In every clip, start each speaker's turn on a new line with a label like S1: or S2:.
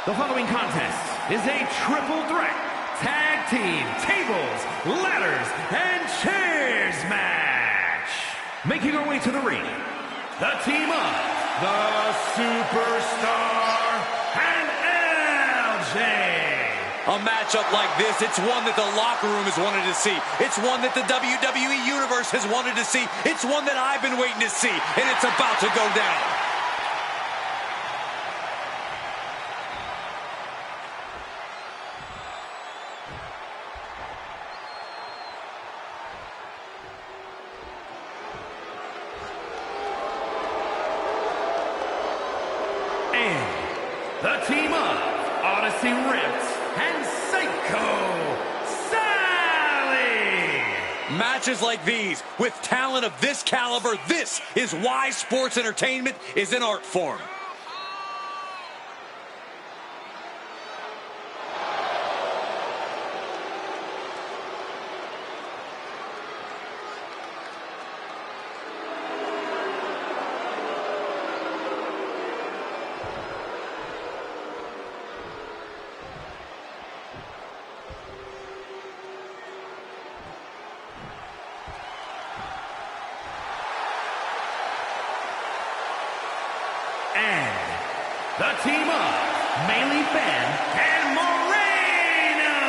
S1: The following contest is a triple threat tag team tables, ladders, and chairs match. Making our way to the ring, the team of the Superstar and LJ.
S2: A matchup like this, it's one that the locker room has wanted to see. It's one that the WWE Universe has wanted to see. It's one that I've been waiting to see, and it's about to go down. The team of Odyssey Ripped and Psycho Sally. Matches like these, with talent of this caliber, this is why sports entertainment is an art form.
S1: And the team of Melee Fan and Moreno.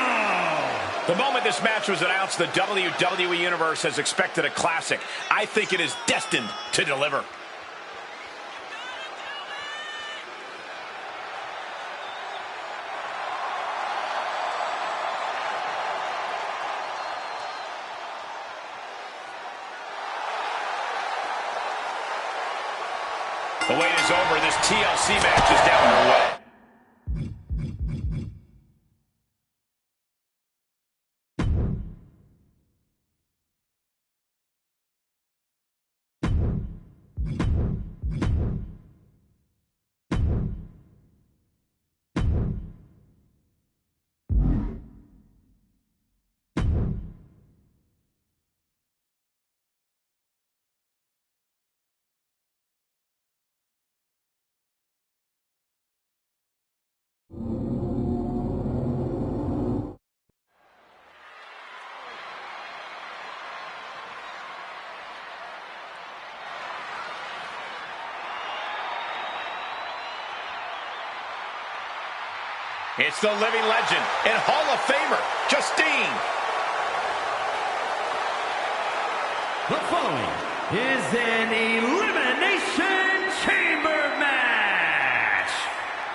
S3: The moment this match was announced, the WWE Universe has expected a classic. I think it is destined to deliver. The wait is over. This TLC match is now underway. It's the living legend and Hall of Famer, Justine.
S1: The following is an Elimination Chamber match.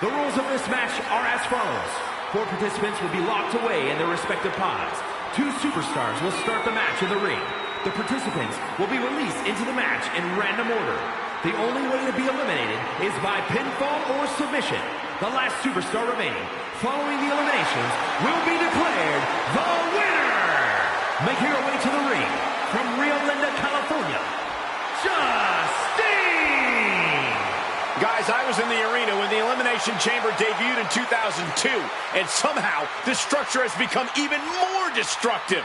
S1: The rules of this match are as follows. 4 participants will be locked away in their respective pods. 2 superstars will start the match in the ring. The participants will be released into the match in random order. The only way to be eliminated is by pinfall or submission. The last superstar remaining following the eliminations will be declared the winner. Making her way to the ring from Rio Linda, California, Justine.
S3: Guys, I was in the arena when the Elimination Chamber debuted in 2002, and somehow this structure has become even more destructive.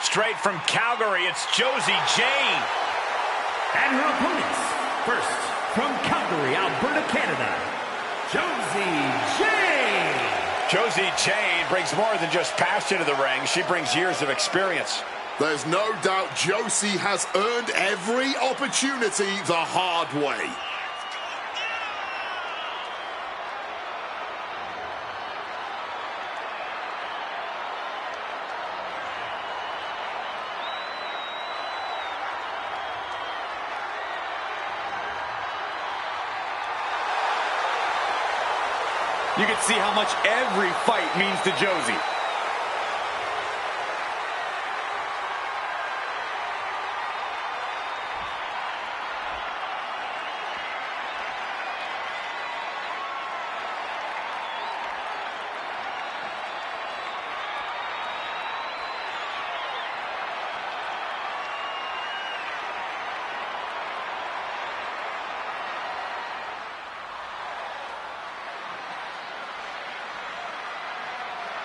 S3: Straight from Calgary, it's Josie Jane.
S1: And her opponents, first from Calgary, Alberta, Canada, Josie Jane.
S3: Josie Jane brings more than just passion to the ring. She brings years of experience.
S4: There's no doubt Josie has earned every opportunity the hard way.
S2: You can see how much every fight means to Josie.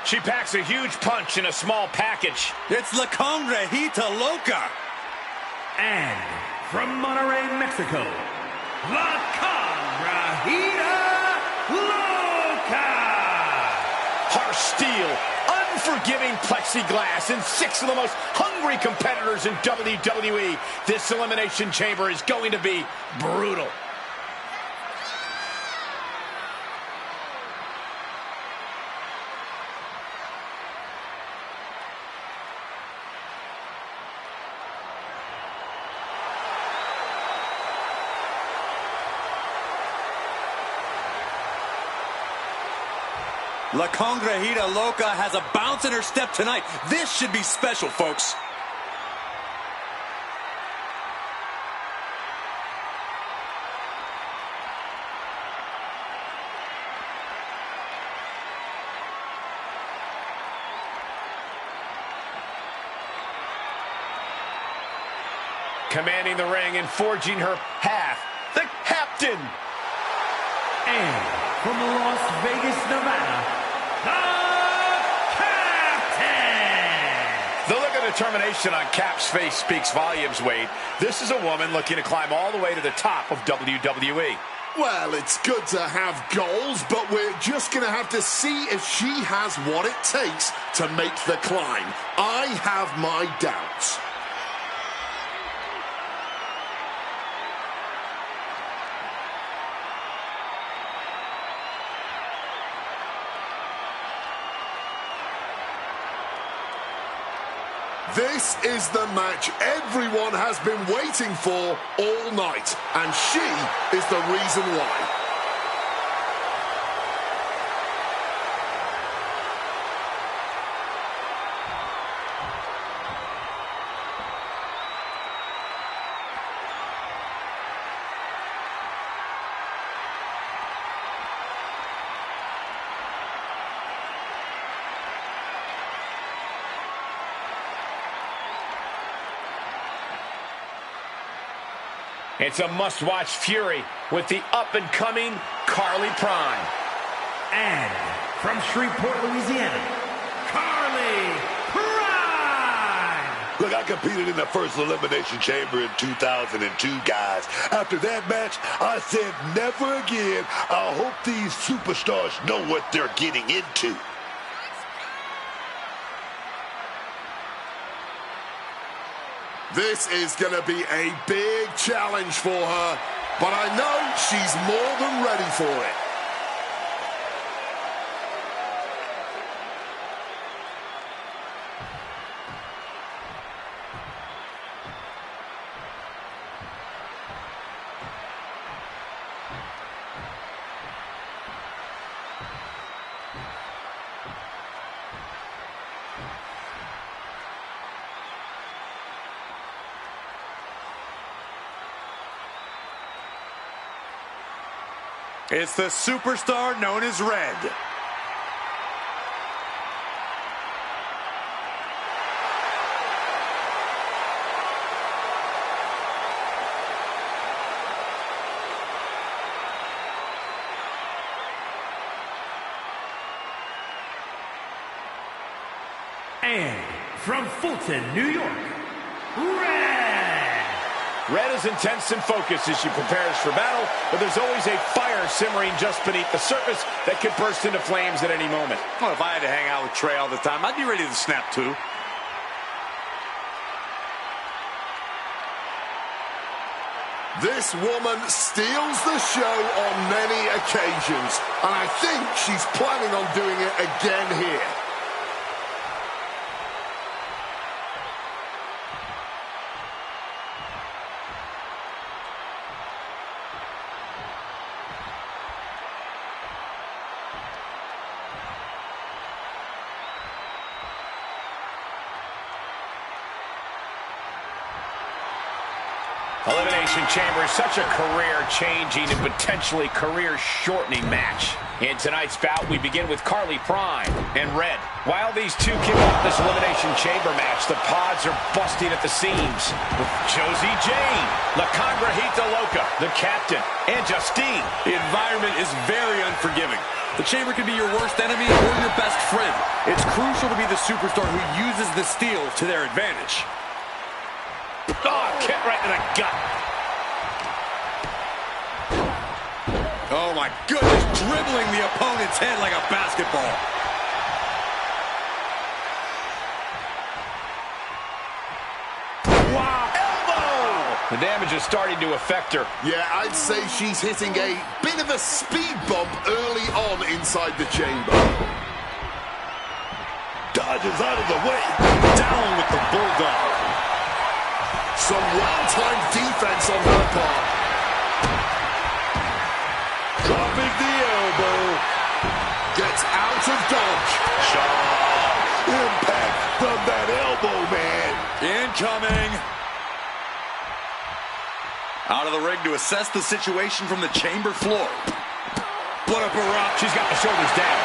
S3: She packs a huge punch in a small package.
S2: It's La Congrejita Loca.
S1: And from Monterrey, Mexico, La Congrajita Loca.
S3: Harsh steel, unforgiving plexiglass, and 6 of the most hungry competitors in WWE. This Elimination Chamber is going to be brutal.
S2: La Congrajita Loca has a bounce in her step tonight. This should be special, folks.
S3: Commanding the ring and forging her path, the Captain.
S1: And from Las Vegas, Nevada, the Captain!
S3: The look of determination on Cap's face speaks volumes, Wade. This is a woman looking to climb all the way to the top of WWE.
S4: Well, it's good to have goals, but we're just going to have to see if she has what it takes to make the climb. I have my doubts. This is the match everyone has been waiting for all night, and she is the reason why.
S3: It's a must-watch fury with the up-and-coming Carly Prime.
S1: And from Shreveport, Louisiana, Carly Prime!
S5: Look, I competed in the first Elimination Chamber in 2002, guys. After that match, I said never again. I hope these superstars know what they're getting into.
S4: This is going to be a big challenge for her, but I know she's more than ready for it.
S2: It's the superstar known as Red.
S1: And from Fulton, New York, Red!
S3: Red is intense and focused as she prepares for battle, but there's always a fire simmering just beneath the surface that could burst into flames at any moment.
S2: Well, if I had to hang out with Trey all the time, I'd be ready to snap too.
S4: This woman steals the show on many occasions, and I think she's planning on doing it again here.
S3: Elimination Chamber is such a career-changing and potentially career-shortening match. In tonight's bout, we begin with Carly Prime and Red. While these two kick off this Elimination Chamber match, the pods are busting at the seams. With Josie Jane, La Congrajita Loca, the Captain, and Justine.
S2: The environment is very unforgiving. The Chamber can be your worst enemy or your best friend. It's crucial to be the superstar who uses the steel to their advantage.
S3: Oh, Kick right in the gut.
S2: Oh my goodness, dribbling the opponent's head like a basketball.
S3: Wow, elbow! The damage is starting to affect her.
S4: Yeah, I'd say she's hitting a bit of a speed bump early on inside the chamber.
S5: Dodges out of the way.
S3: Down with the bulldog.
S4: Some well-timed defense on her part.
S5: Dropping the elbow.
S4: Gets out of dodge.
S5: Sharp impact from that elbow, man.
S2: Incoming. Out of the ring to assess the situation from the chamber floor. What a barrage.
S3: She's got the shoulders down.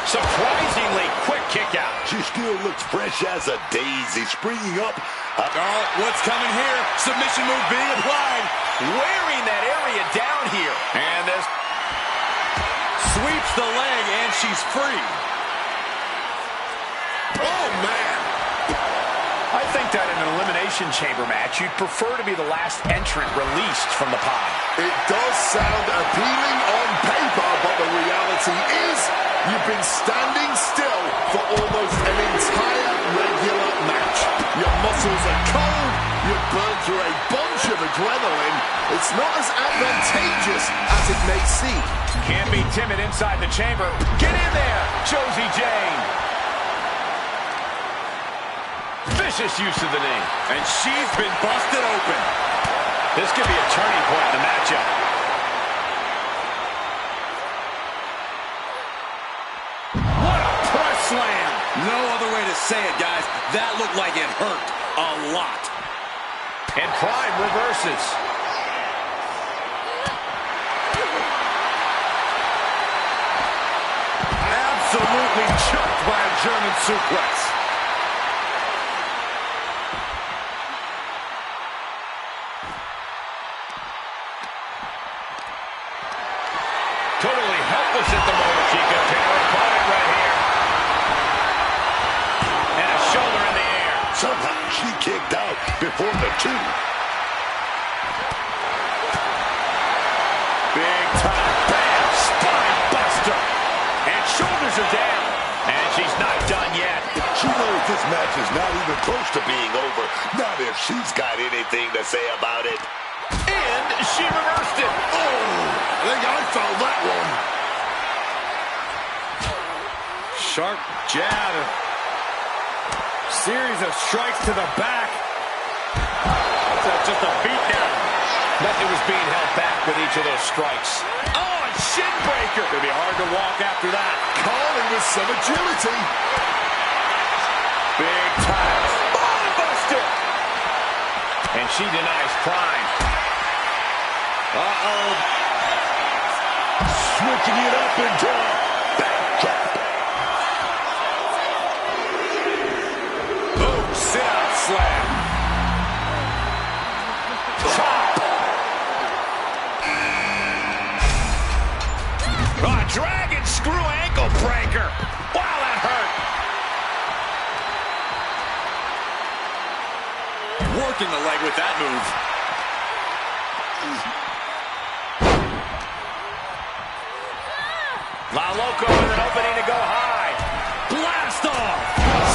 S3: Surprisingly quick kick out.
S5: She still looks fresh as a daisy, springing up.
S2: Oh, what's coming here? Submission move being applied.
S3: Wearing that area down here. And this
S2: Sweeps the leg, and she's free.
S4: Oh, man.
S3: I think that in an Elimination Chamber match, you'd prefer to be the last entrant released from the pod.
S4: It does sound appealing on paper, but the reality is you've been standing still for almost an entire regular match. Your muscles are cold, you've burned through a bunch of adrenaline. It's not as advantageous as it may seem.
S3: Can't be timid inside the chamber. Get in there, Josie Jane. Vicious use of the knee.
S2: And she's been busted open.
S3: This could be a turning point in the matchup. What a press slam.
S2: No other way to say it, guys. That looked like it hurt a lot.
S3: And Prime reverses.
S2: Absolutely choked by a German suplex.
S3: Totally helpless at the moment. She could pin her opponent right here. And a shoulder in the air.
S5: Somehow she kicked out before the two.
S3: Big time. Bam! Spine buster. And shoulders are down. And she's not done yet.
S5: She knows this match is not even close to being over. Not if she's got anything to say about it.
S3: And she reversed it.
S4: I think I felt that one.
S2: Sharp jab. Series of strikes to the back. That's just a beatdown.
S3: Nothing was being held back with each of those strikes.
S2: Oh, and shin breaker. It'll be hard to walk after that.
S4: Calling with some agility.
S3: Big time. Bone buster. And she denies Prime.
S2: Uh-oh.
S5: Switching it up into a backdrop.
S2: Boom, sit-out slam.
S3: Chop. Oh, dragon screw ankle breaker. Wow, that hurt.
S2: Working the leg with that move.
S3: La Loco with an opening to go high.
S2: Blast off.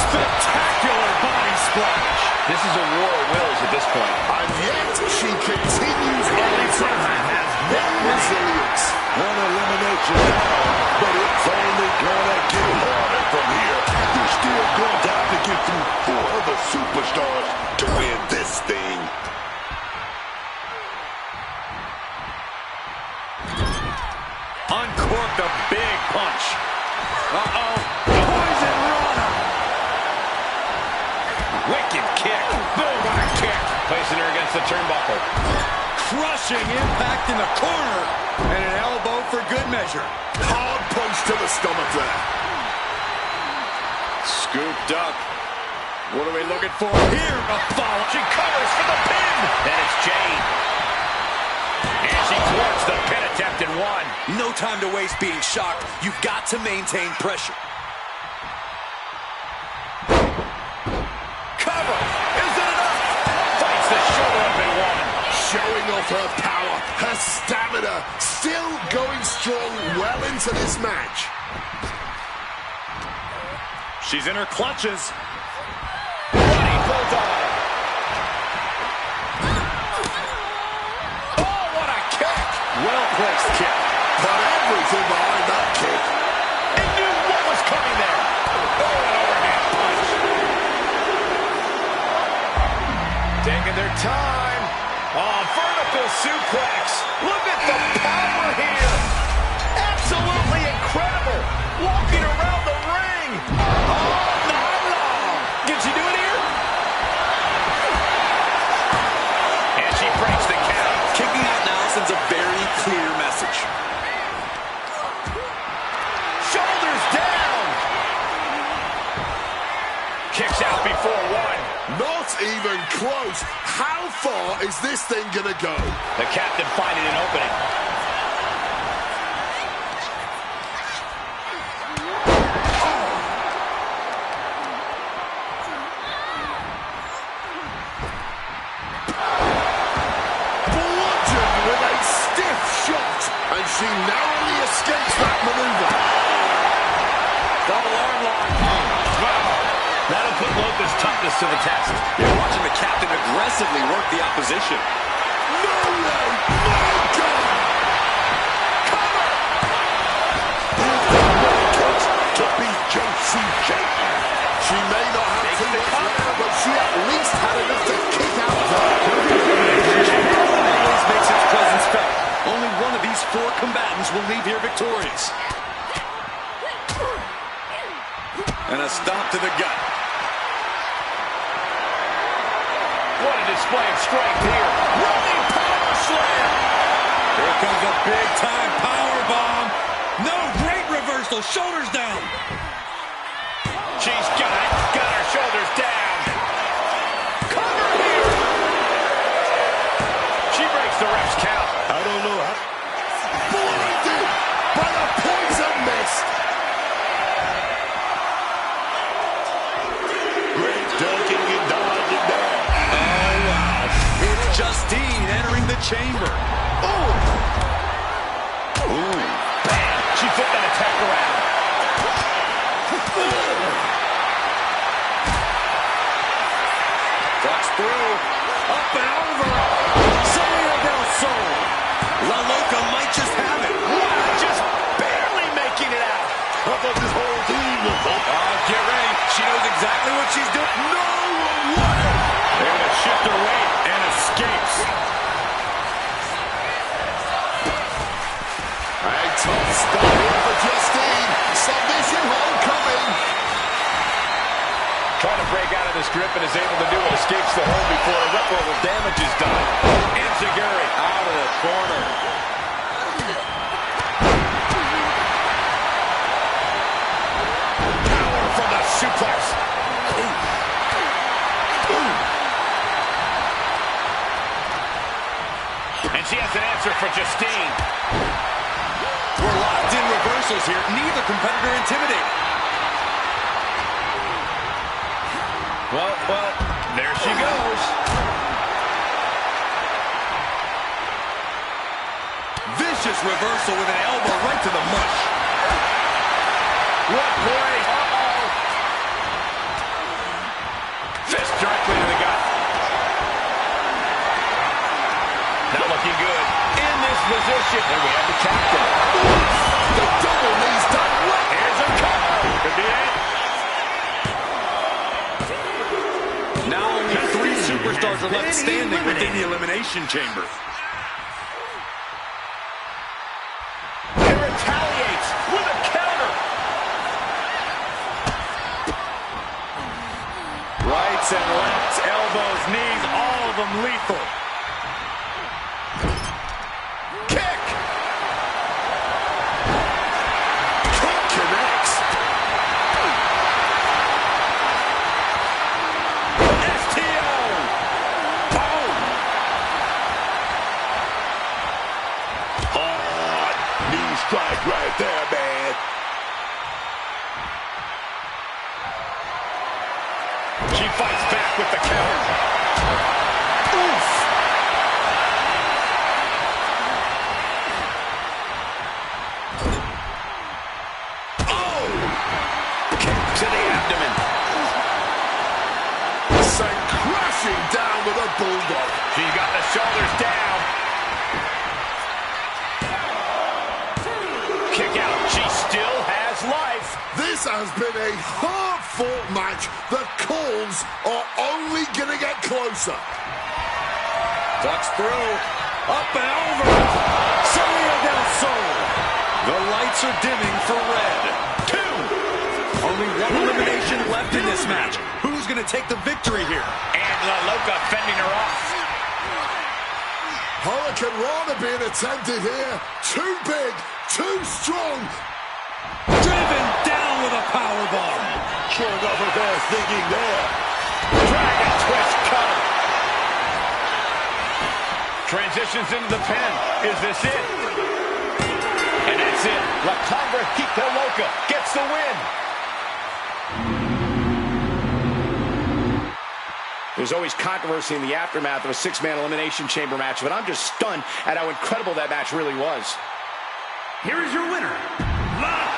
S2: Spectacular body splash.
S3: This is a war of wills at this point.
S4: And yet she continues on to have no resilience.
S5: One elimination now, but it's only gonna get harder from here. You're still going to have to get through 4 other superstars to win this thing.
S3: Uncorked a big punch.
S2: Uh-oh. Poison runner.
S3: Wicked kick. Boom, what a kick. Placing her against the turnbuckle.
S2: Crushing impact in the corner. And an elbow for good measure.
S4: Hard punch to the stomach there.
S2: Scooped up. What are we looking for here? A follow.
S3: She covers for the pin. And it's Jane. And she thwarts the pin attempt in one.
S2: No time to waste being shocked. You've got to maintain pressure.
S3: Cover.
S4: of her power, her stamina, still going strong well into this match.
S3: She's in her clutches. Running bulldog. Oh, what a kick! Well-placed kick.
S4: Put everything behind that kick.
S3: And knew what was coming there. Oh, an overhand punch. Taking their time. Oh, vertical suplex. Look at the power here. Absolutely incredible. Walking around the ring. Oh, not long. Can she do it here? And she breaks the count.
S2: Kicking out now sends a very clear message.
S3: Shoulders down. Kicks out before one.
S4: Not even close. How far is this thing gonna go?
S3: The captain finding an opening.
S4: Bludgeoned with a stiff shot, and she narrowly escapes that maneuver.
S3: Double arm lock. Wow. That'll put Lopez's toughness to the test.
S2: You're watching the captain aggressively work the opposition.
S4: No way! My God!
S3: Cover!
S4: To beat Josie Jane. She may not have too much now, but she at least had enough to kick out there.
S2: Always makes its presence felt. Only one of these four combatants will leave here victorious. And a stop to the gut.
S3: What a display of strength here. Running power slam.
S2: Here comes a big-time power bomb. No, great reversal. Shoulders down.
S3: She's got it. Got her shoulders down. Cover here. She breaks the ref's count.
S5: I don't know how.
S4: Blinded by the poison mist.
S5: Great ducking and dodging there.
S2: Oh, wow. It's Justine entering the chamber.
S3: Ooh. Ooh. Bam. She flipped that attack around.
S2: Ducks through. Up and over. Selena del Sol. La Loca might just have it.
S3: Wow. Just barely making it out.
S5: I thought this whole team was up.
S2: Oh, get ready. She knows exactly what she's doing. No way.
S3: Able to shift her weight and escapes.
S4: A tough spot here for Justine. Submission hold coming.
S3: Trying to break out of this grip and is able to do it. Escapes the hold before irreparable damage is done. Enziguri out of the corner. Power from the suplex. And she has an answer for Justine.
S2: We're locked in reversals here. Neither competitor intimidated.
S3: Well, there she goes.
S2: Vicious reversal with an elbow right to the mush.
S3: What play? Uh-oh. Fist directly to the gut. Not looking good. In this position. And we have the captain.
S4: The double knees done well.
S3: Here's a cover. Could be it.
S2: Now only three superstars are left standing within the Elimination Chamber.
S3: And retaliates with a counter. Rights and lefts, elbows, knees, all of them lethal. Kick.
S4: Kick connects.
S3: STO. Boom.
S5: Hard knee strike right there, man.
S3: She fights back with the counter. Oof. shoulders down. Kick out. She still has life.
S4: This has been a hard-fought match. The calls are only going to get closer.
S2: Ducks through. Up and over. Salida del Sol. The lights are dimming for Red. 2. Only one elimination left in this match. Who's going to take the victory here?
S3: And La Loca fending her off.
S4: Hurricane Rana being attempted here. Too big, too strong.
S2: Driven down with a powerbomb.
S5: Showing off her fast thinking there.
S3: Dragon twist cutter. Transitions into the pin. Is this it? And that's it. La Convertita Loca gets the win. There's always controversy in the aftermath of a 6-man elimination chamber match, but I'm just stunned at how incredible that match really was.
S1: Here is your winner, La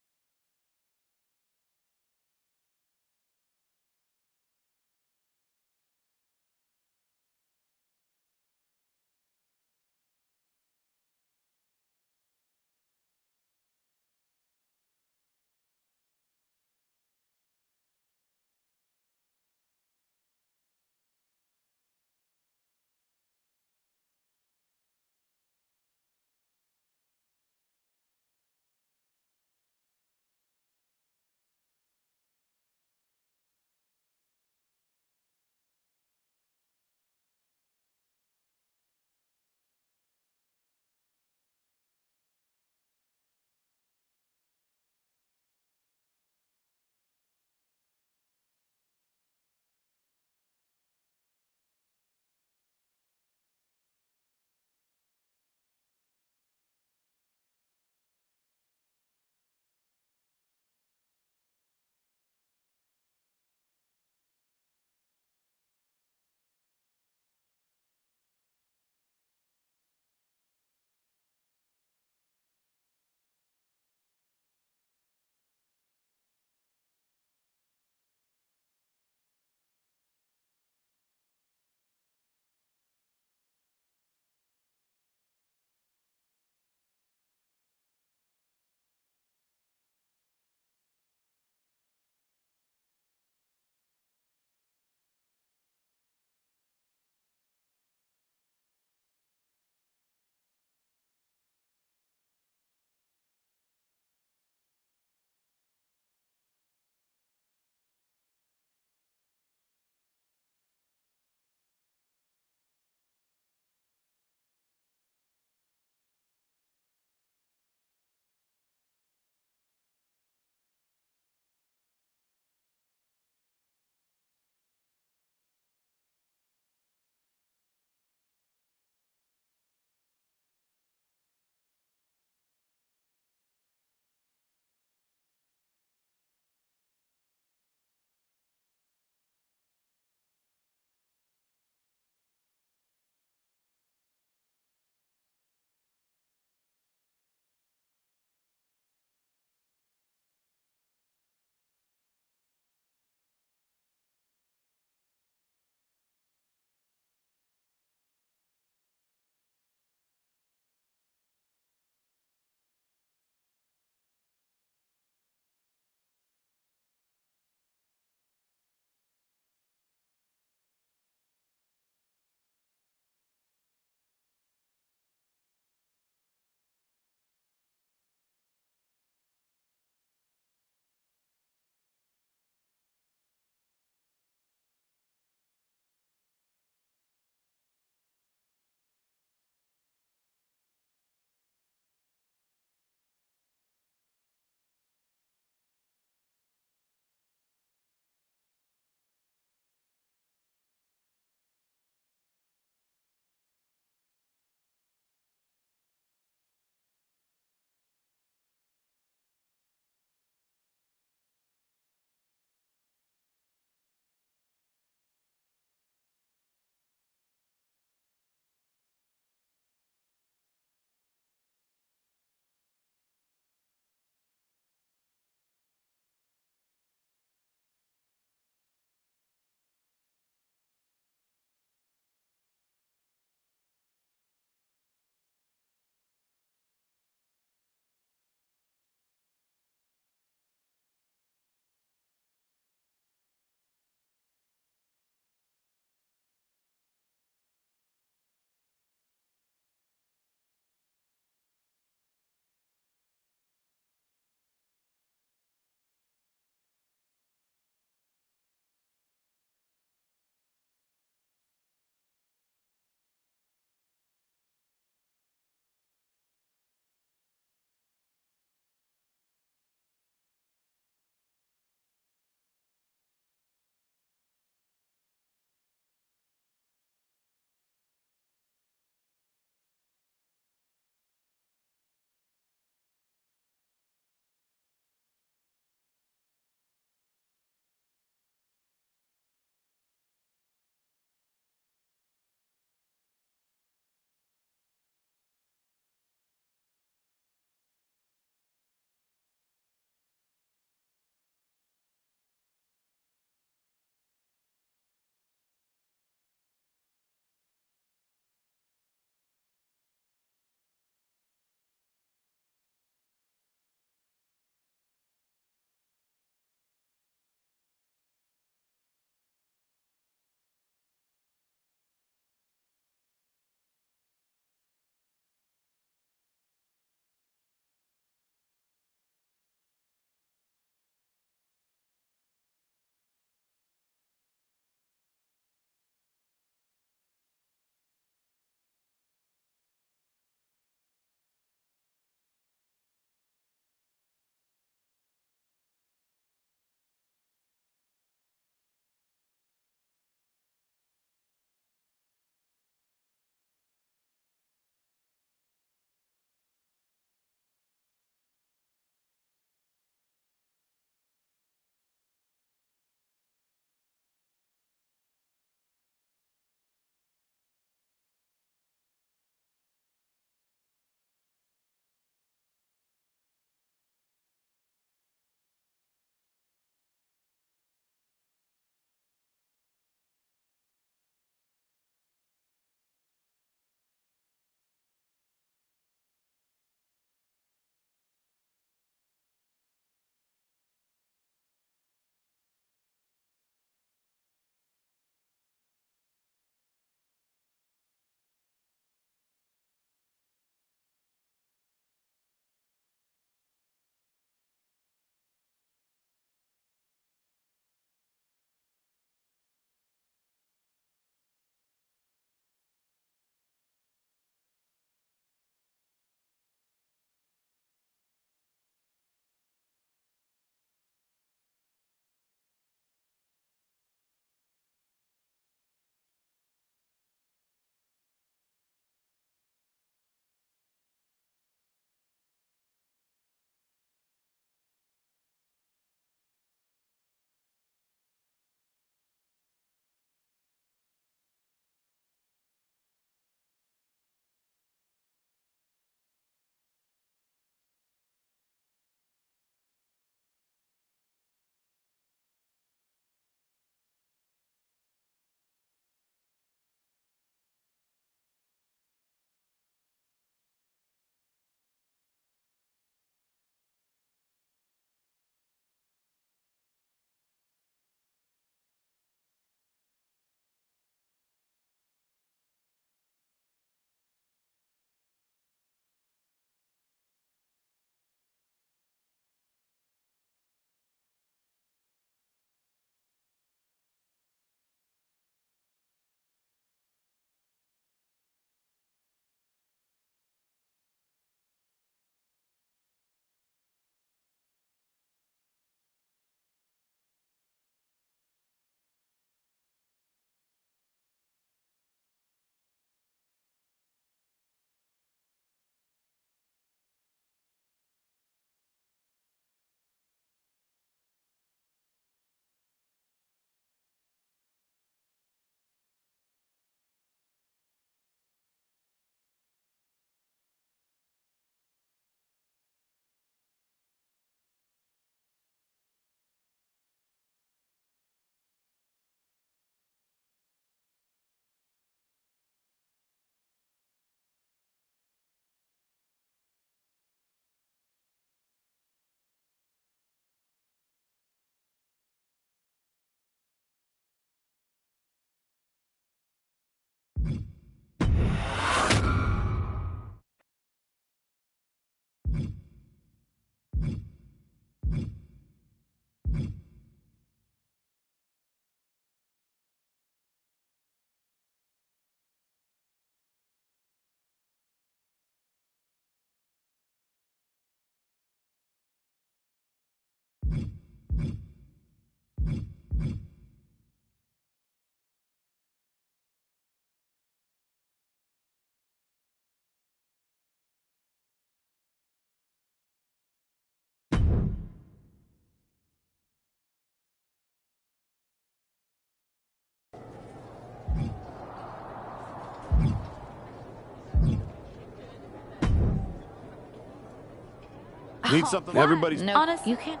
S6: Need something?
S7: Why?
S6: Everybody's...
S7: No,
S8: Honest,
S7: you can't.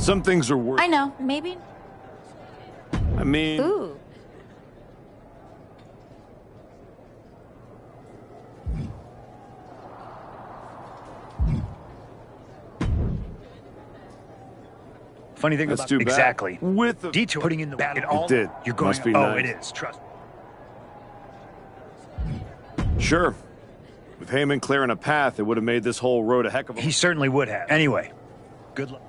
S6: Some things are worth...
S8: I know. Maybe.
S6: I mean...
S7: Ooh.
S9: Funny thing
S6: That's
S9: about
S6: too bad.
S9: Exactly.
S6: With the...
S9: Detour putting in the battle.
S6: It
S9: all
S6: did.
S9: You're going.
S6: Must be
S9: oh,
S6: nice.
S9: it is. Trust.
S6: Sure. With Heyman clearing a path, it would have made this whole road a heck of a...
S9: He certainly would have. Anyway, good luck.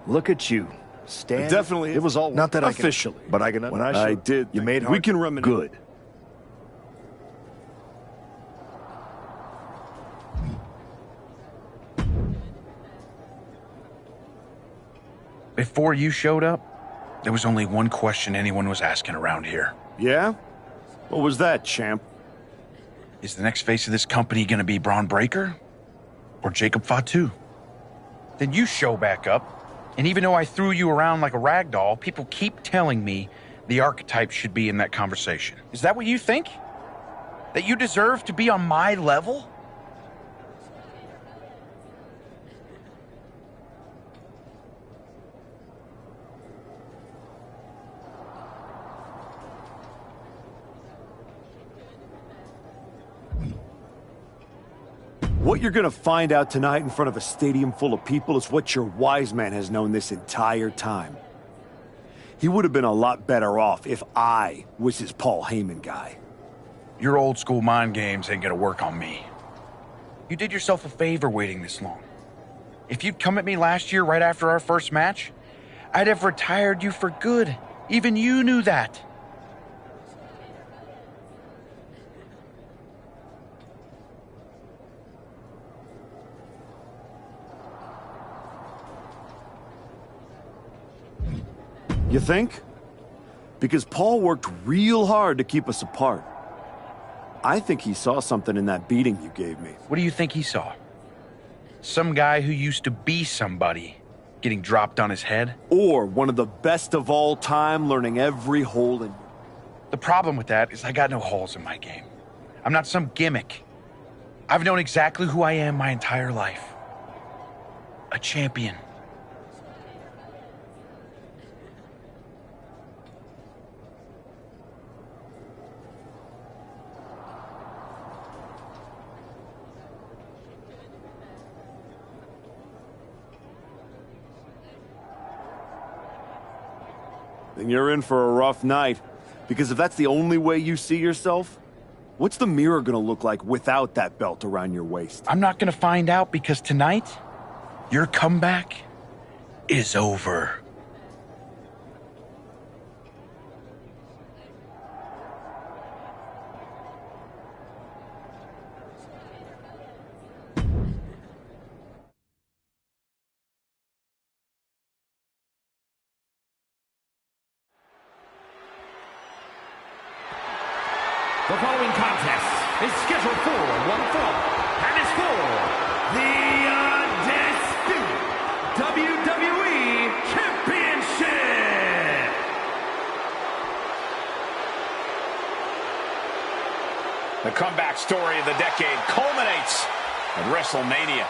S10: Look at you. Stan.
S6: Definitely.
S10: It was all
S6: not that
S10: officially, but I can. When I
S6: did.
S10: You made.
S6: We can reminisce.
S10: Good.
S11: Before you showed up, there was only one question anyone was asking around here.
S6: Yeah? What was that, champ?
S11: Is the next face of this company going to be Braun Breaker or Jacob Fatu? Then you show back up, and even though I threw you around like a rag doll, people keep telling me the archetype should be in that conversation. Is that what you think? That you deserve to be on my level?
S6: What you're gonna find out tonight in front of a stadium full of people is what your wise man has known this entire time. He would have been a lot better off if I was his Paul Heyman guy.
S11: Your old school mind games ain't gonna work on me. You did yourself a favor waiting this long. If you'd come at me last year right after our first match, I'd have retired you for good. Even you knew that.
S6: You think? Because Paul worked real hard to keep us apart. I think he saw something in that beating you gave me.
S11: What do you think he saw? Some guy who used to be somebody getting dropped on his head?
S6: Or one of the best of all time learning every hole in...
S11: The problem with that is I got no holes in my game. I'm not some gimmick. I've known exactly who I am my entire life. A champion.
S6: Then you're in for a rough night. Because if that's the only way you see yourself, what's the mirror gonna look like without that belt around your waist?
S11: I'm not gonna find out because tonight, your comeback is over.
S1: The following contest is scheduled for one fall and is for the Undisputed WWE Championship.
S3: The comeback story of the decade culminates at WrestleMania.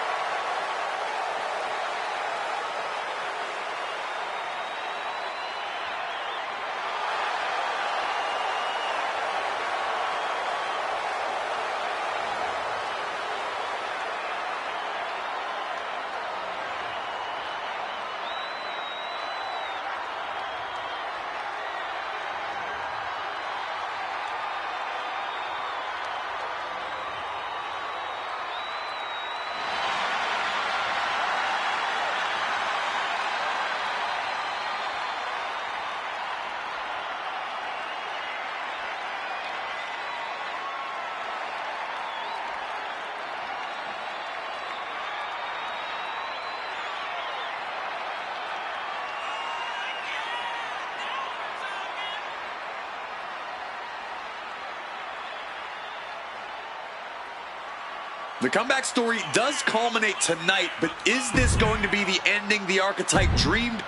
S2: The comeback story does culminate tonight, but is this going to be the ending the archetype dreamed?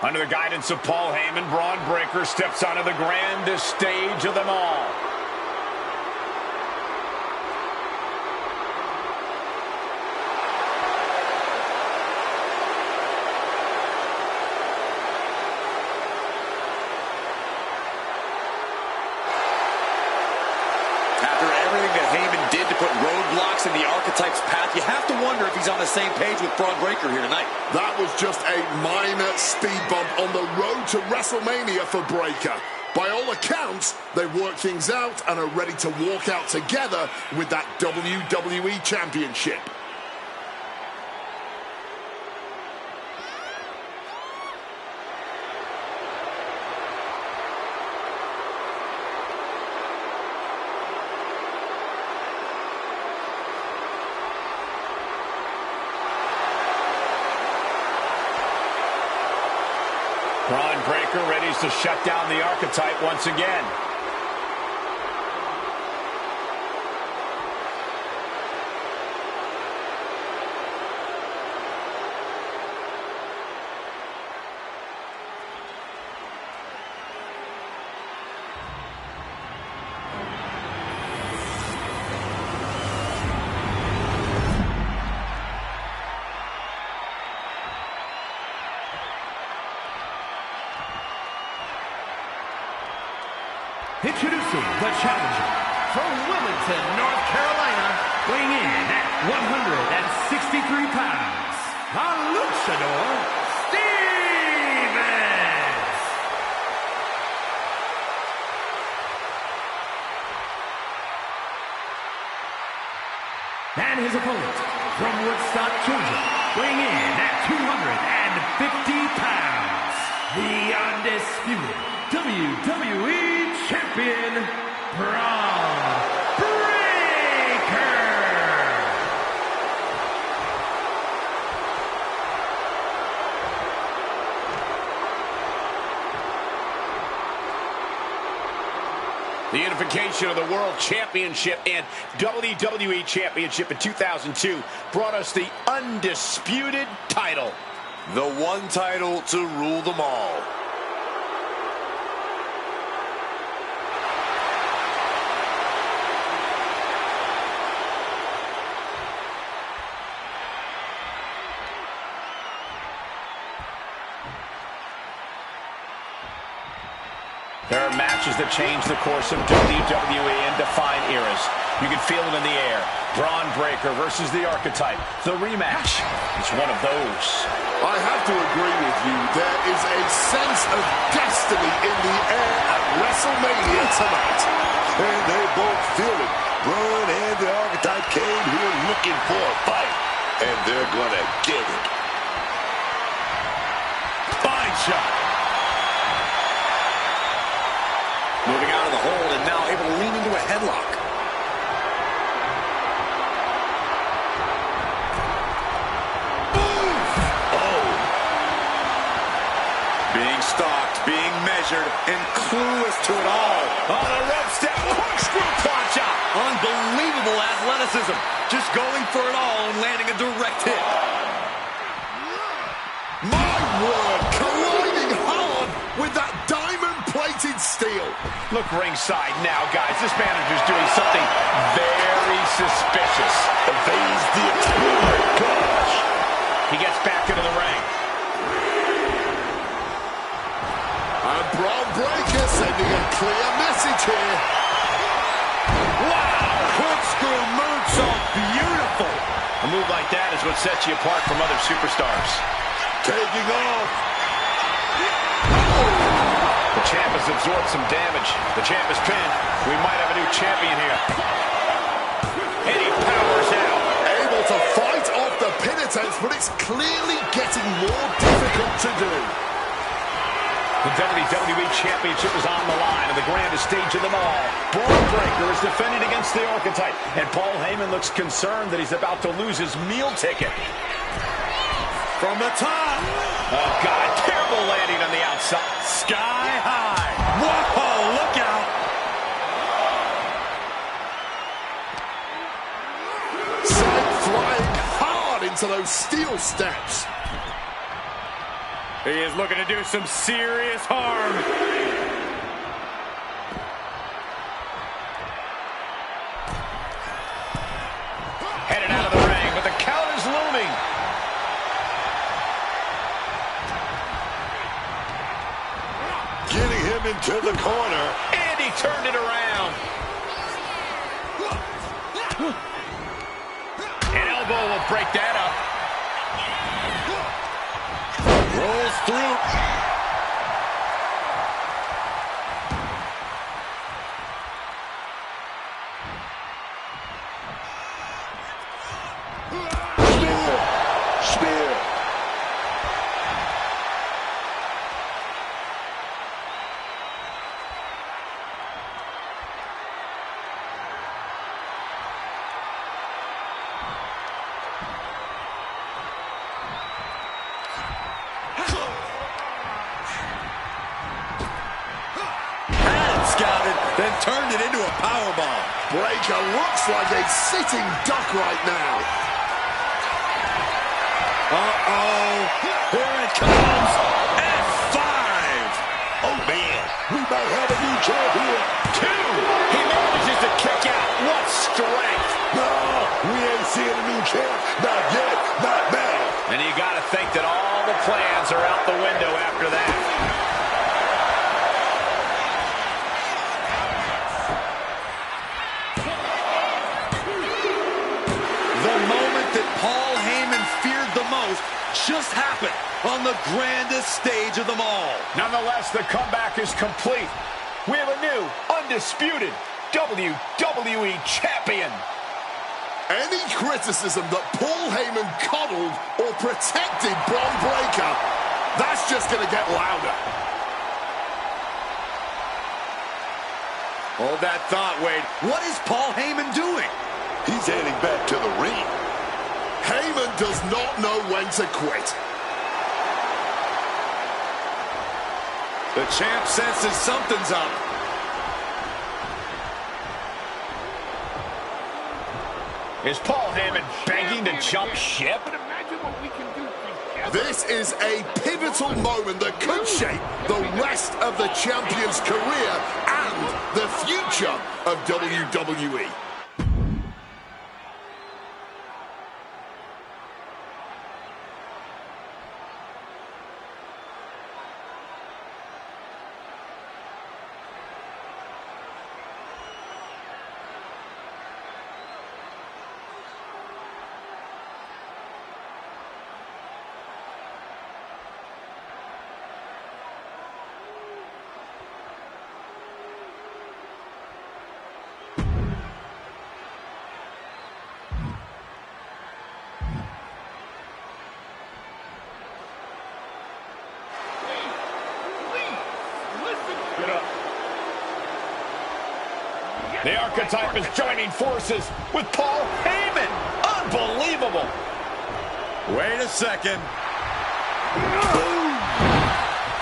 S3: Under the guidance of Paul Heyman, Braun Breaker steps onto the grandest stage of them all.
S2: After everything that Heyman did to put roadblocks in the Archetype's path, you have to wonder if he's on the same page with Braun Breaker here tonight.
S4: That was just a minor speed bump on the road to WrestleMania for Breaker. By all accounts, they worked things out and are ready to walk out together with that WWE Championship.
S3: Braun Breaker ready to shut down the Archetype once again.
S1: Introducing the challenger from Wilmington, North Carolina, weighing in at 163 pounds, the Luchador, Stevens. And his opponent from Woodstock, Georgia, weighing in at 250 pounds, the undisputed WWE Champion, Braun Breaker.
S3: The unification of the World Championship and WWE Championship in 2002 brought us the undisputed title.
S2: The one title to rule them all.
S3: There are matches that change the course of WWE and define eras. You can feel it in the air. Braun Breaker versus the Archetype. The rematch is one of those.
S4: I have to agree with you. There is a sense of destiny in the air at WrestleMania tonight.
S5: And they both feel it. Braun and the Archetype came here looking for a fight. And they're gonna get it.
S3: Fine shot.
S2: Moving out of the hold and now able to lean into a headlock. Being stalked, being measured, and clueless to it all.
S3: On a rope step, corkscrew punch out.
S2: Unbelievable athleticism. Just going for it all and landing a direct hit.
S4: My word, colliding hard with that diamond-plated steel.
S3: Look ringside now, guys. This manager's doing something very suspicious.
S5: Evades the explorer. Gosh.
S3: He gets back into the ring.
S4: And Braun Breaker sending a clear message here.
S3: Wow! Corkscrew moonsault, beautiful. A move like that is what sets you apart from other superstars.
S5: Taking off.
S3: The champ has absorbed some damage. The champ is pinned. We might have a new champion here. And he powers out.
S4: Able to fight off the pin attempts, but it's clearly getting more difficult to do.
S3: The WWE Championship is on the line on the grandest stage of them all. Braun Breaker is defending against the Archetype, and Paul Heyman looks concerned that he's about to lose his meal ticket.
S2: From the top.
S3: Oh, God, terrible landing on the outside.
S2: Sky high. Whoa, look out.
S4: Side flying hard into those steel steps.
S3: He is looking to do some serious harm. Headed out of the ring, but the count is looming.
S5: Getting him into the corner.
S3: And he turned it around. An elbow will break that up.
S2: Rolls through.
S5: Spear.
S2: Scouted, then turned it into a powerbomb.
S4: Breaker looks like a sitting duck right now.
S2: Uh-oh. Here it comes. F5.
S5: Oh, man. We might have a new champion.
S3: 2. He manages to kick out. What strength.
S5: No, we ain't seeing a new champ. Not yet. Not now.
S3: And you got to think that all the plans are out the window after that.
S2: The moment that Paul Heyman feared the most just happened on the grandest stage of them all.
S3: Nonetheless, the comeback is complete. We have a new, undisputed WWE Champion.
S4: Any criticism that Paul Heyman coddled or protected Bron Breakker, that's just going to get louder.
S2: Hold that thought, Wade. What is Paul Heyman doing?
S5: He's heading back to the ring.
S4: Heyman does not know when to quit.
S2: The champ senses something's up.
S3: Is Paul Heyman begging to jump ship?
S4: This is a pivotal moment that could shape the rest of the champion's career and the future of WWE.
S3: The Archetype is joining forces with Paul Heyman. Unbelievable.
S2: Wait a second.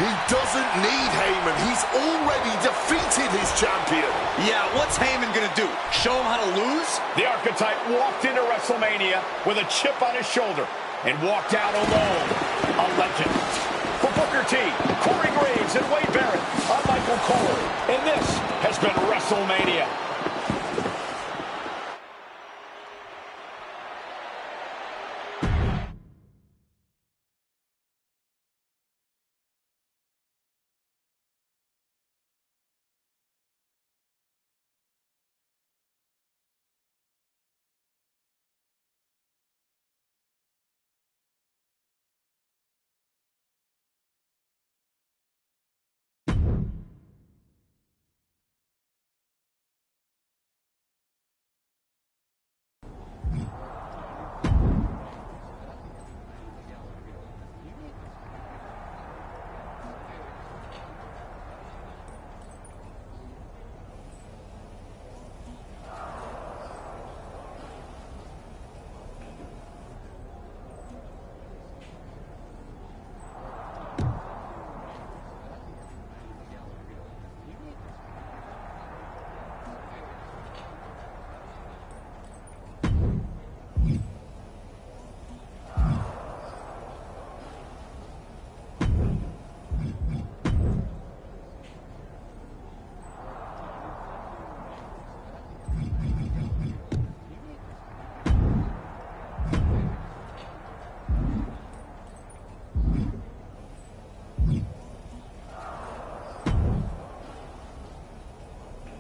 S4: He doesn't need Heyman. He's already defeated his champion.
S2: Yeah, what's Heyman gonna do? Show him how to lose?
S3: The Archetype walked into WrestleMania with a chip on his shoulder and walked out alone. A legend. For Booker T, Corey Graves, and Wade Barrett, I'm Michael Cole, and this has been WrestleMania.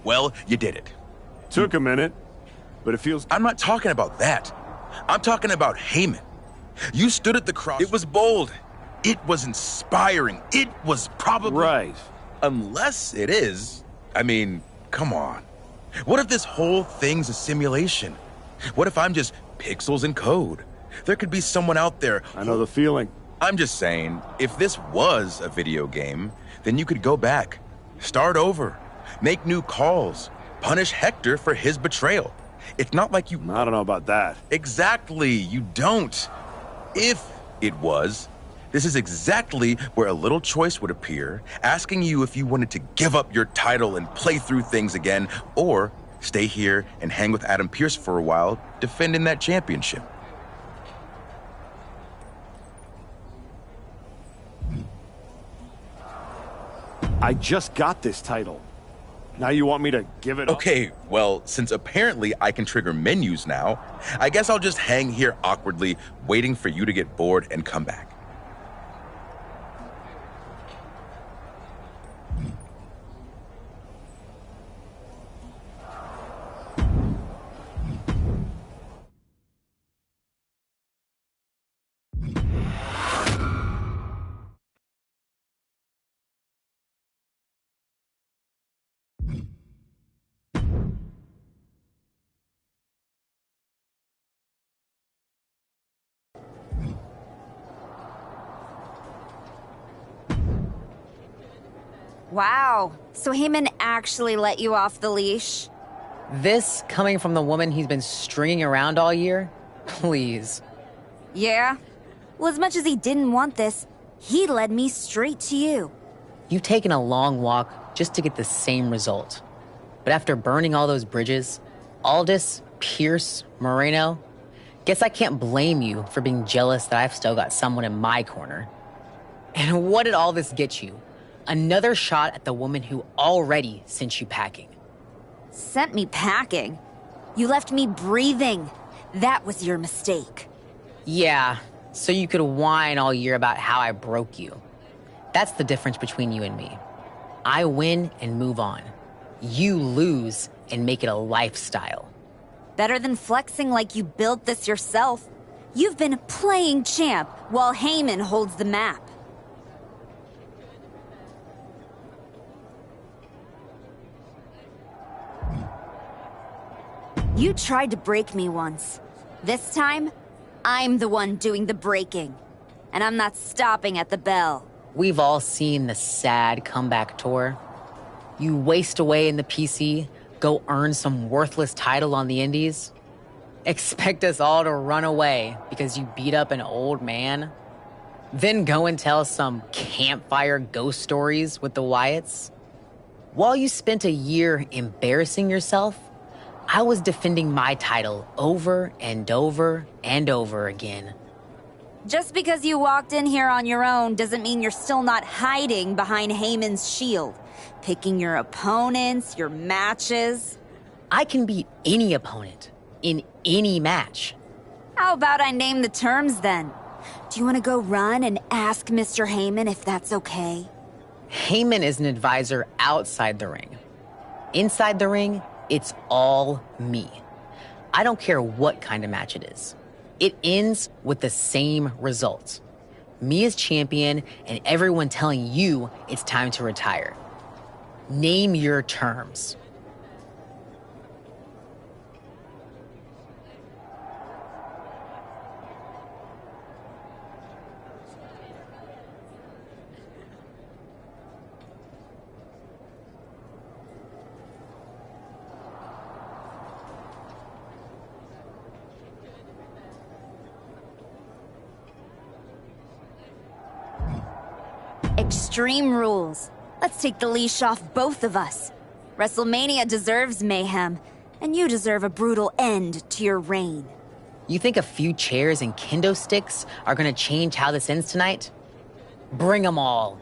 S11: Well, you did it.
S6: Took a minute, but it feels...
S11: I'm not talking about that. I'm talking about Heyman. You stood at the cross. It was bold. It was inspiring. It was probably...
S6: Right.
S11: Unless it is. I mean, come on. What if this whole thing's a simulation? What if I'm just pixels and code? There could be someone out there...
S6: I know the feeling.
S11: I'm just saying, if this was a video game, then you could go back, start over, make new calls, punish Hector for his betrayal. It's not like you...
S6: I don't know about that.
S11: Exactly, you don't. If it was, this is exactly where a little choice would appear, asking you if you wanted to give up your title and play through things again, or stay here and hang with Adam Pearce for a while, defending that championship.
S6: I just got this title. Now you want me to give it up?
S11: Okay, well, since apparently I can trigger menus now, I guess I'll just hang here awkwardly, waiting for you to get bored and come back.
S7: Wow, so Heyman actually let you off the leash?
S8: This coming from the woman he's been stringing around all year? Please.
S7: Yeah? Well, as much as he didn't want this, he led me straight to you.
S8: You've taken a long walk just to get the same result. But after burning all those bridges, Aldis, Pierce, Moreno, guess I can't blame you for being jealous that I've still got someone in my corner. And what did all this get you? Another shot at the woman who already sent you packing.
S7: Sent me packing? You left me breathing. That was your mistake.
S8: Yeah, so you could whine all year about how I broke you. That's the difference between you and me. I win and move on. You lose and make it a lifestyle.
S7: Better than flexing like you built this yourself. You've been playing champ while Heyman holds the map. You tried to break me once. This time, I'm the one doing the breaking. And I'm not stopping at the bell.
S8: We've all seen the sad comeback tour. You waste away in the PC, go earn some worthless title on the indies. Expect us all to run away because you beat up an old man. Then go and tell some campfire ghost stories with the Wyatts. While you spent a year embarrassing yourself, I was defending my title over and over and over again.
S7: Just because you walked in here on your own doesn't mean you're still not hiding behind Heyman's shield, picking your opponents, your matches.
S8: I can beat any opponent in any match.
S7: How about I name the terms then? Do you want to go run and ask Mr. Heyman if that's okay?
S8: Heyman is an advisor outside the ring. Inside the ring, it's all me. I don't care what kind of match it is. It ends with the same result. Me as champion and everyone telling you it's time to retire. Name your terms.
S7: Extreme rules. Let's take the leash off both of us. WrestleMania deserves mayhem, and you deserve a brutal end to your reign.
S8: You think a few chairs and kendo sticks are gonna change how this ends tonight? Bring them all.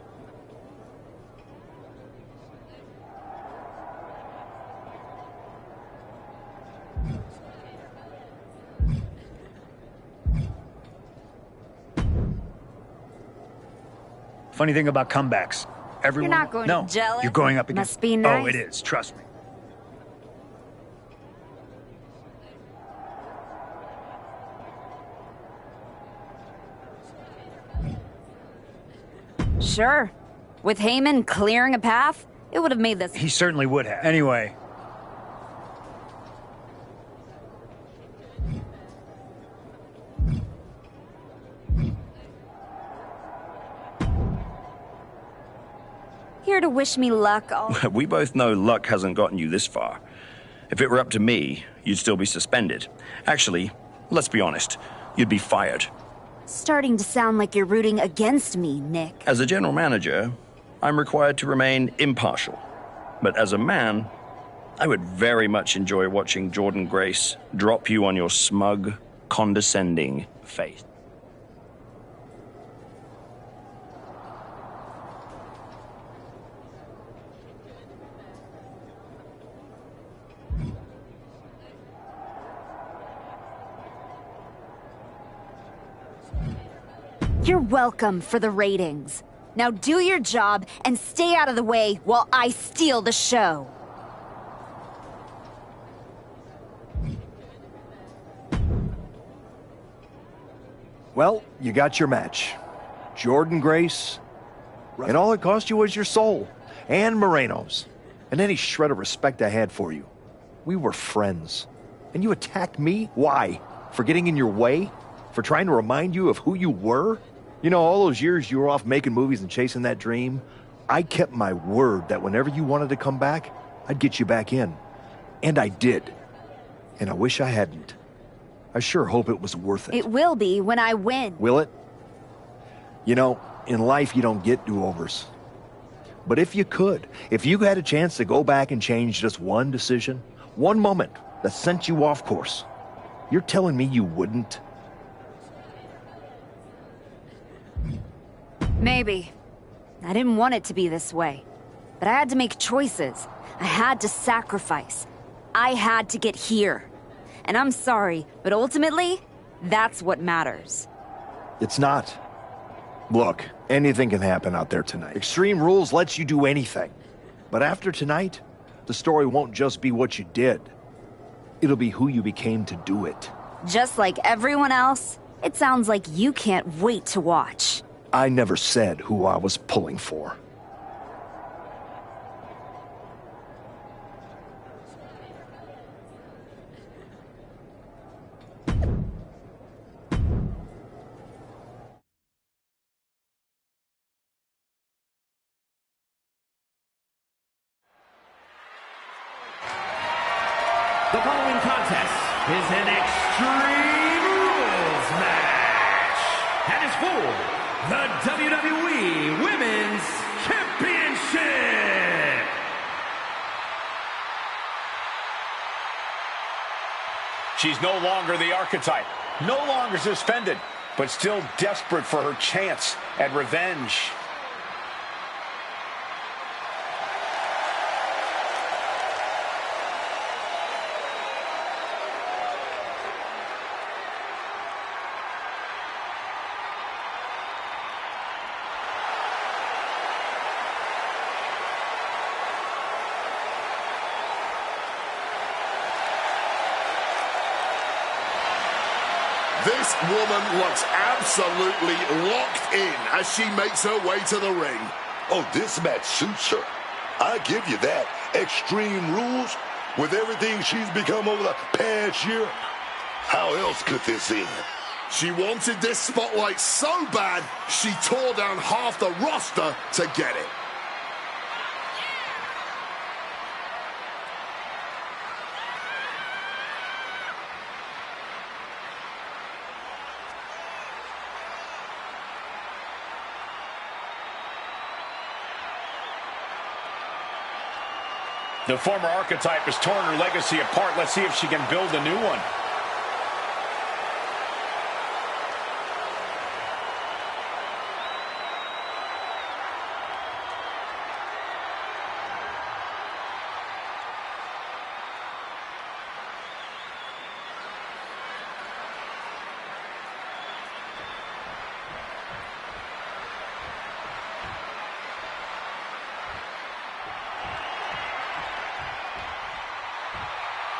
S9: Funny thing about comebacks. Everyone...
S7: You're not going
S9: no,
S7: to jealous.
S9: you're going up against...
S7: Must be nice.
S9: Oh, it is. Trust me.
S7: Sure. With Heyman clearing a path, it would have made this...
S9: He certainly would have. Anyway.
S7: Here to wish me luck,
S12: We both know luck hasn't gotten you this far. If it were up to me, you'd still be suspended. Actually, let's be honest, you'd be fired.
S7: Starting to sound like you're rooting against me, Nick.
S12: As a general manager, I'm required to remain impartial. But as a man, I would very much enjoy watching Jordan Grace drop you on your smug, condescending face.
S7: You're welcome for the ratings. Now do your job and stay out of the way while I steal the show.
S10: Well, you got your match. Jordan Grace. And all it cost you was your soul. And Moreno's. And any shred of respect I had for you. We were friends. And you attacked me? Why? For getting in your way? For trying to remind you of who you were? You know, all those years you were off making movies and chasing that dream, I kept my word that whenever you wanted to come back, I'd get you back in. And I did. And I wish I hadn't. I sure hope it was worth it.
S7: It will be when I win.
S10: Will it? You know, in life you don't get do-overs. But if you could, if you had a chance to go back and change just one decision, one moment that sent you off course, you're telling me you wouldn't?
S7: Maybe. I didn't want it to be this way. But I had to make choices. I had to sacrifice. I had to get here. And I'm sorry, but ultimately, that's what matters.
S10: It's not. Look, anything can happen out there tonight. Extreme Rules lets you do anything. But after tonight, the story won't just be what you did. It'll be who you became to do it.
S7: Just like everyone else, it sounds like you can't wait to watch.
S10: I never said who I was pulling for.
S1: The following contest is an Extreme Rules match and is for the WWE Women's Championship.
S3: She's no longer the archetype, no longer suspended, but still desperate for her chance at revenge.
S4: This woman looks absolutely locked in as she makes her way to the ring.
S5: Oh, this match suits her. I give you that. Extreme Rules, with everything she's become over the past year, how else could this end?
S4: She wanted this spotlight so bad, she tore down half the roster to get it.
S3: The former archetype has torn her legacy apart. Let's see if she can build a new one.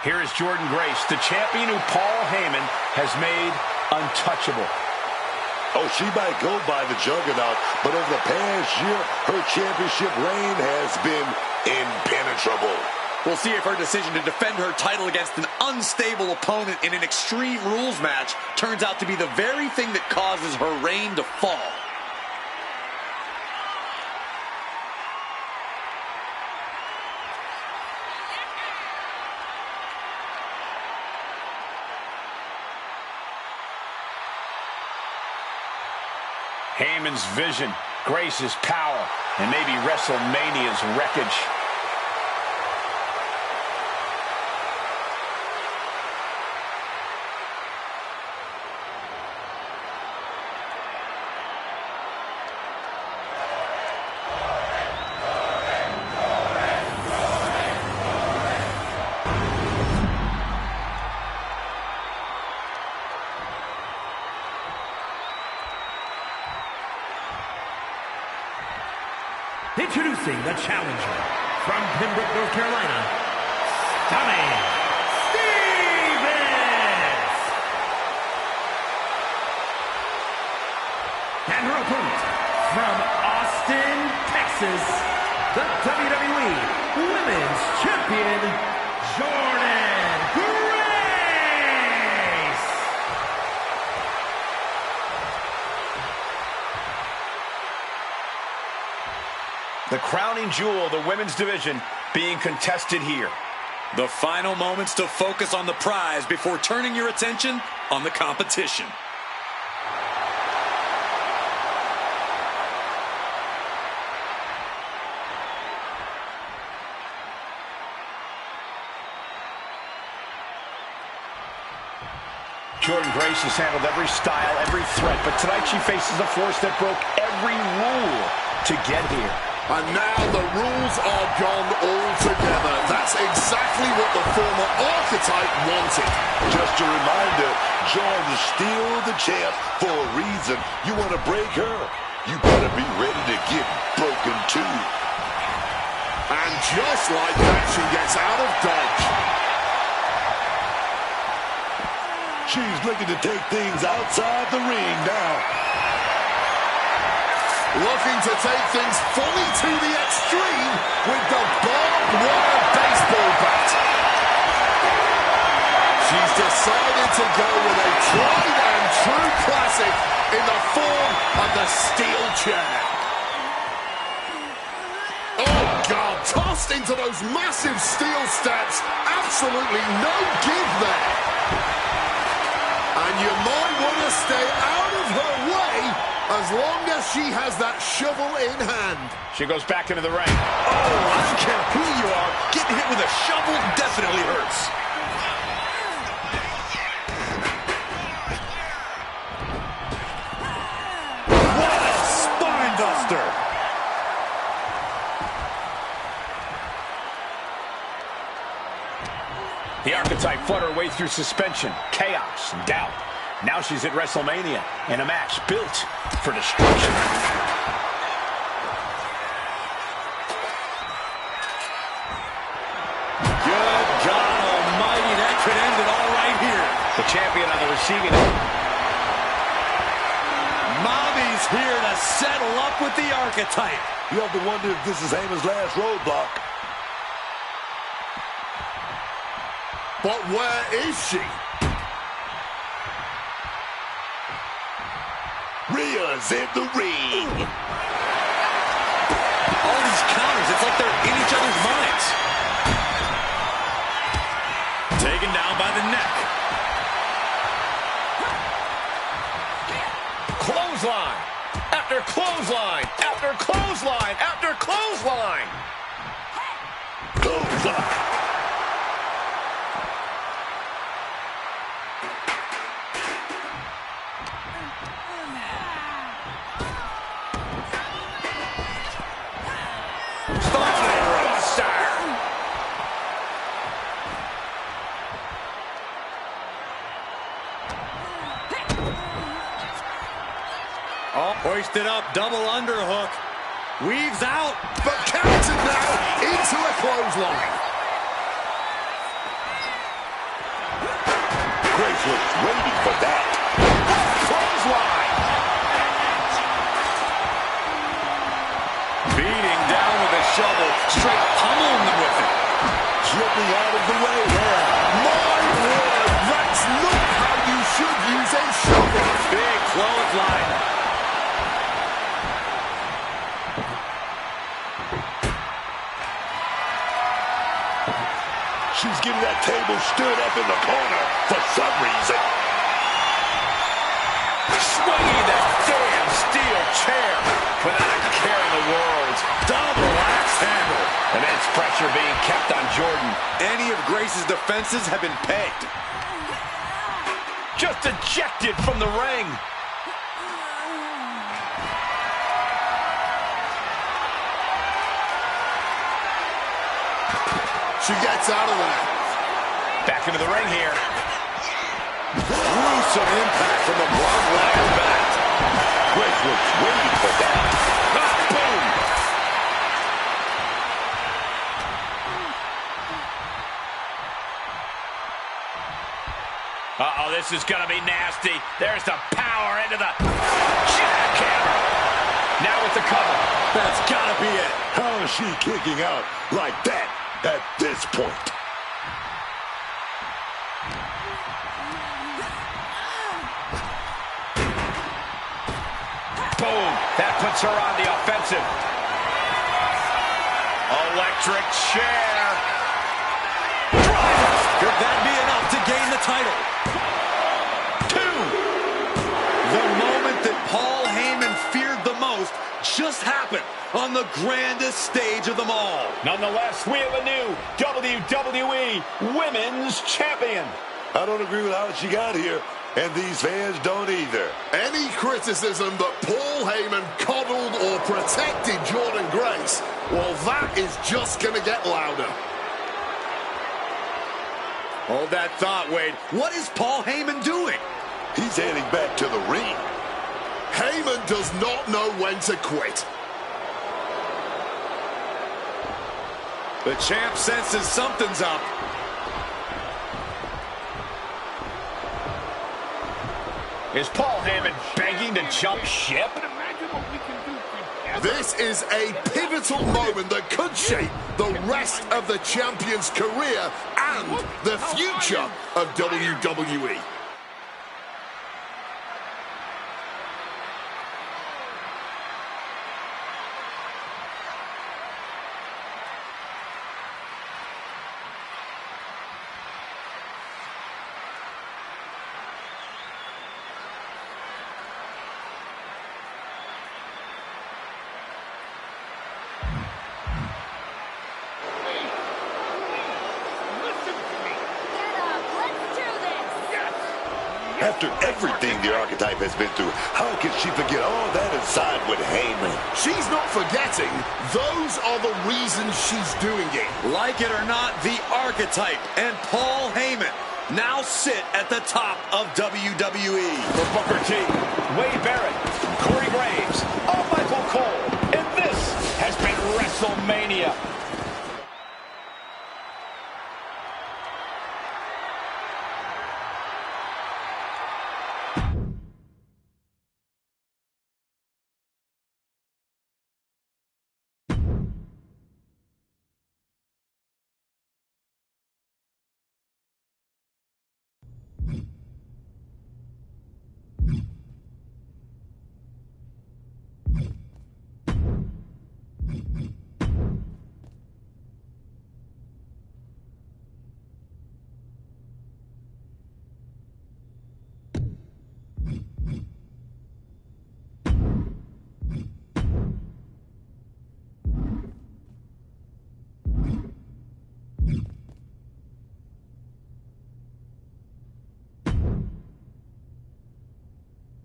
S3: Here is Jordan Grace, the champion who Paul Heyman has made untouchable.
S5: Oh, she might go by the Juggernaut, but over the past year, her championship reign has been impenetrable.
S2: We'll see if her decision to defend her title against an unstable opponent in an Extreme Rules match turns out to be the very thing that causes her reign to fall.
S3: Heyman's vision, Grace's power, and maybe WrestleMania's wreckage.
S1: Introducing the challenger from Pembroke, North Carolina, Stunning Stevens! And her opponent from Austin, Texas, the WWE Women's Champion, Jordynne Grace!
S3: The crowning jewel of the women's division being contested here.
S2: The final moments to focus on the prize before turning your attention on the competition.
S3: Jordynne Grace has handled every style, every threat, but tonight she faces a force that broke every rule to get here.
S4: And now the rules are gone altogether. That's exactly what the former archetype wanted.
S5: Just a reminder, Jordynne's still the champ for a reason. You want to break her, you better be ready to get broken too.
S4: And just like that, she gets out of dodge.
S5: She's looking to take things outside the ring now.
S4: Looking to take things fully to the extreme with the barbed wire baseball bat. She's decided to go with a tried and true classic in the form of the steel chair. Oh, God, tossed into those massive steel steps. Absolutely no give there. And you might want to stay out of her way as long as she has that shovel in hand.
S3: She goes back into the ring.
S2: Oh, I don't care who you are. Getting hit with a shovel definitely hurts.
S11: What a spine buster!
S3: The archetype fought her way through suspension, chaos, and doubt. Now she's at WrestleMania in a match built for destruction.
S2: Good God Almighty, that could end it all right here.
S3: The champion on the receiving end.
S2: Mommy's here to settle up with the archetype.
S5: You have to wonder if this is Heyman's last roadblock.
S4: But where is she?
S5: Rhea's in the ring.
S2: All these counters, it's like they're in each other's minds. Taken down by the neck.
S3: Clothesline after clothesline after clothesline after clothesline.
S5: Clothesline.
S2: Hoisted up, double underhook. Weaves out.
S4: But counted now into a clothesline.
S5: Grace was waiting for that.
S3: Clothesline.
S4: slipping out of the way here. My word, that's not how you should use a shovel.
S2: Big clothesline.
S5: She's getting that table stood up in the corner for some reason.
S2: Swinging that damn steel chair without a care in the world. Double axe handle.
S3: Immense pressure being kept on Jordan.
S2: Any of Grace's defenses have been pegged.
S3: Just ejected from the ring.
S4: She gets out of there.
S3: Back into the ring here.
S2: Gruesome impact from the barbed wire bat.
S5: Grace was waiting for that.
S2: Ah, boom!
S3: Uh-oh, this is going to be nasty. There's the power into the jackhammer. Now with the cover.
S2: That's gotta be it.
S5: How is she kicking out like that at this point?
S3: Boom. That puts her on the offensive. Electric chair.
S2: Driver! Could that be enough to gain the title? 2. The moment that Paul Heyman feared the most just happened on the grandest stage of them all.
S3: Nonetheless, we have a new WWE Women's Champion.
S5: I don't agree with how she got here, and these fans don't either.
S4: Any criticism that Paul Heyman coddled or protected Jordan Grace, well, that is just going to get louder.
S2: Hold that thought, Wade. What is Paul Heyman doing?
S5: He's heading back to the ring.
S4: Heyman does not know when to quit.
S2: The champ senses something's up.
S3: Is Paul Heyman begging to jump ship?
S4: This is a pivotal moment that could shape the rest of the champion's career and the future of WWE.
S5: After everything the Archetype has been through, how can she forget all that inside with Heyman?
S4: She's not forgetting. Those are the reasons she's doing it.
S2: Like it or not, the Archetype and Paul Heyman now sit at the top of WWE.
S3: For Booker T, Wade Barrett, Corey Graves, Michael Cole, and this has been WrestleMania.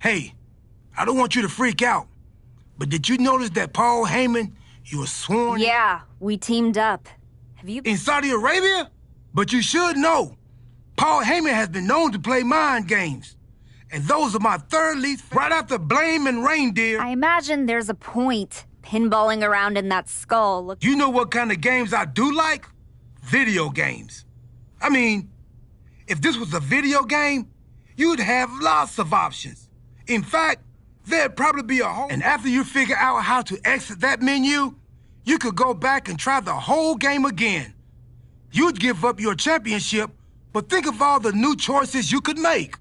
S13: Hey, I don't want you to freak out, but did you notice that Paul Heyman, you were sworn...
S7: Yeah, we teamed up. Have you...
S13: In Saudi Arabia? But you should know, Paul Heyman has been known to play mind games. And those are my third least... right after Blame and Reindeer.
S7: I imagine there's a point pinballing around in that skull. Look...
S13: You know what kind of games I do like? Video games. I mean, if this was a video game, you'd have lots of options. In fact, there'd probably be a whole... And after you figure out how to exit that menu, you could go back and try the whole game again. You'd give up your championship, but think of all the new choices you could make.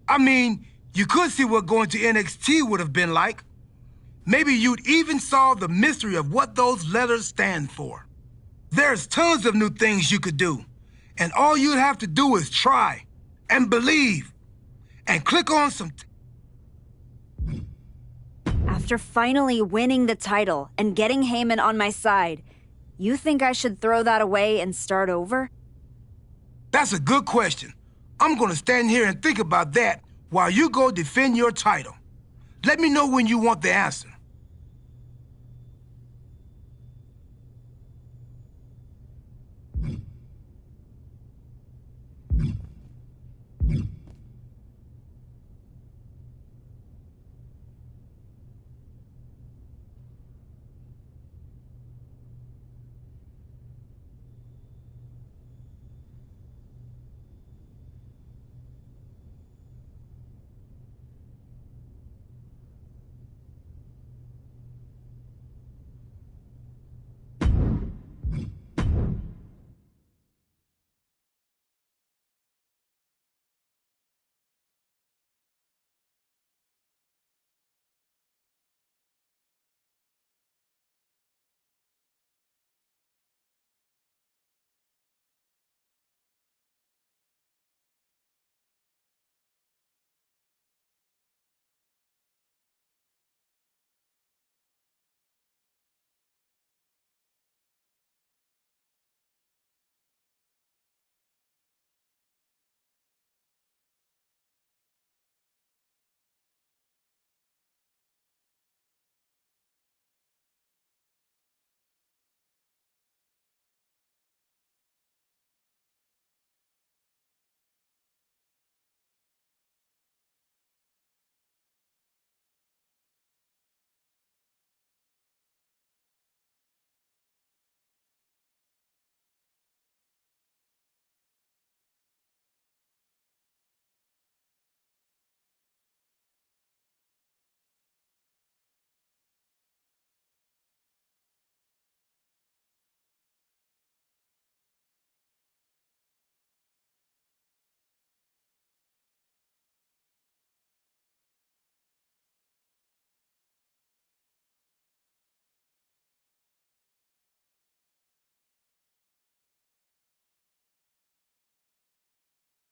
S13: I mean, you could see what going to NXT would have been like. Maybe you'd even solve the mystery of what those letters stand for. There's tons of new things you could do, and all you'd have to do is try and believe and click on some...
S7: After finally winning the title and getting Heyman on my side, you think I should throw that away and start over?
S13: That's a good question. I'm gonna stand here and think about that while you go defend your title. Let me know when you want the answer.